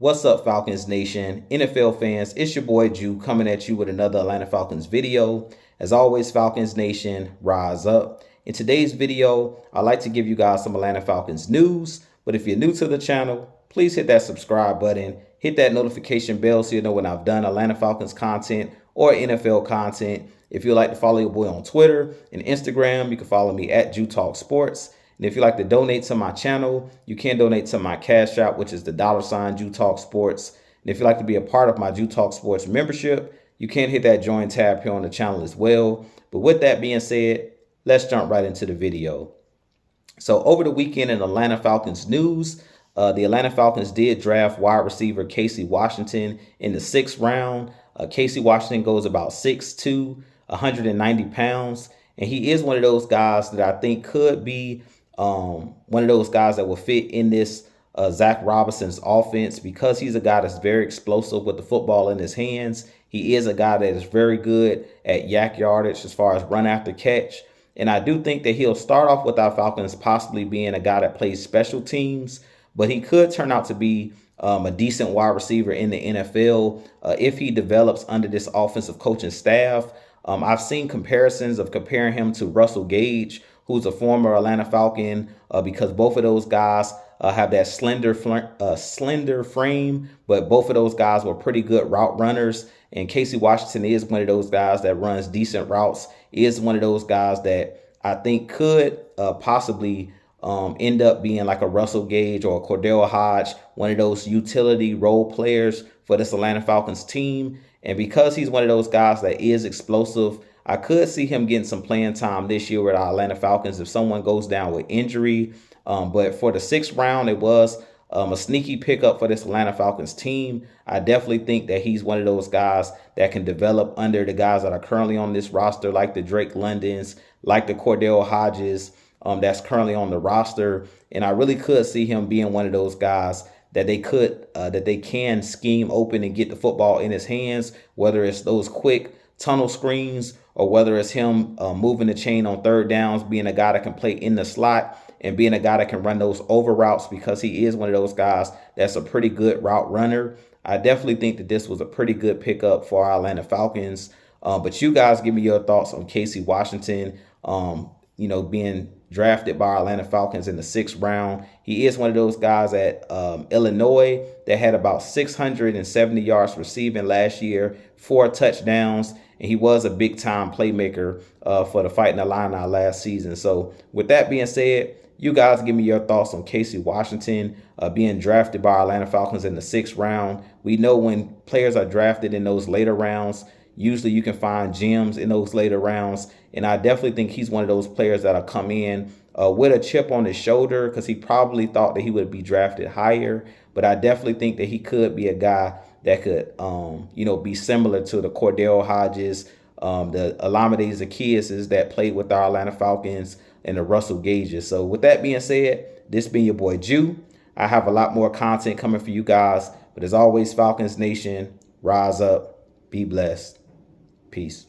What's up, Falcons Nation, NFL fans? It's your boy Jew coming at you with another Atlanta Falcons video. As always, Falcons Nation, rise up. In today's video, I'd like to give you guys some Atlanta Falcons news. But if you're new to the channel, please hit that subscribe button, hit that notification bell so you know when I've done Atlanta Falcons content or NFL content. If you'd like to follow your boy on Twitter and Instagram, you can follow me at Jew Talk Sports. And if you'd like to donate to my channel, you can donate to my Cash App, which is the $ Jew Talk Sports. And if you'd like to be a part of my Jew Talk Sports membership, you can hit that join tab here on the channel as well. But with that being said, let's jump right into the video. So over the weekend in Atlanta Falcons news, the Atlanta Falcons did draft wide receiver Casey Washington in the 6th round. Casey Washington goes about 6'2", 190 pounds. And he is one of those guys that I think could be one of those guys that will fit in this Zach Robinson's offense because he's a guy that's very explosive with the football in his hands. He is a guy that is very good at yak yardage as far as run after catch. And I do think that he'll start off with our Falcons possibly being a guy that plays special teams, but he could turn out to be a decent wide receiver in the NFL if he develops under this offensive coaching staff. I've seen comparisons of comparing him to Russell Gage, who's a former Atlanta Falcon, because both of those guys have that slender frame, but both of those guys were pretty good route runners. And Casey Washington is one of those guys that runs decent routes, is one of those guys that I think could possibly end up being like a Russell Gage or a Cordell Hodge, one of those utility role players for this Atlanta Falcons team. And because he's one of those guys that is explosive, I could see him getting some playing time this year with our Atlanta Falcons if someone goes down with injury. But for the 6th round, it was a sneaky pickup for this Atlanta Falcons team. I definitely think that he's one of those guys that can develop under the guys that are currently on this roster, like the Drake Londons, like the Cordell Hodges that's currently on the roster. And I really could see him being one of those guys that they can scheme open and get the football in his hands, whether it's those quick tunnel screens or whether it's him moving the chain on 3rd downs, being a guy that can play in the slot and being a guy that can run those over routes because he is one of those guys that's a pretty good route runner. I definitely think that this was a pretty good pickup for our Atlanta Falcons. But you guys give me your thoughts on Casey Washington, being drafted by our Atlanta Falcons in the 6th round. He is one of those guys at Illinois that had about 670 yards receiving last year, 4 touchdowns, and he was a big-time playmaker for the Fighting Illini last season. So with that being said, you guys give me your thoughts on Casey Washington being drafted by our Atlanta Falcons in the 6th round. We know when players are drafted in those later rounds, usually you can find gems in those later rounds. And I definitely think he's one of those players that'll come in with a chip on his shoulder because he probably thought that he would be drafted higher. But I definitely think that he could be a guy that could, be similar to the Cordell Hodges, the Olamide Zaccheaus that played with our Atlanta Falcons, and the Russell Gages. So with that being said, this been your boy Jew. I have a lot more content coming for you guys. But as always, Falcons Nation, rise up, be blessed. Peace.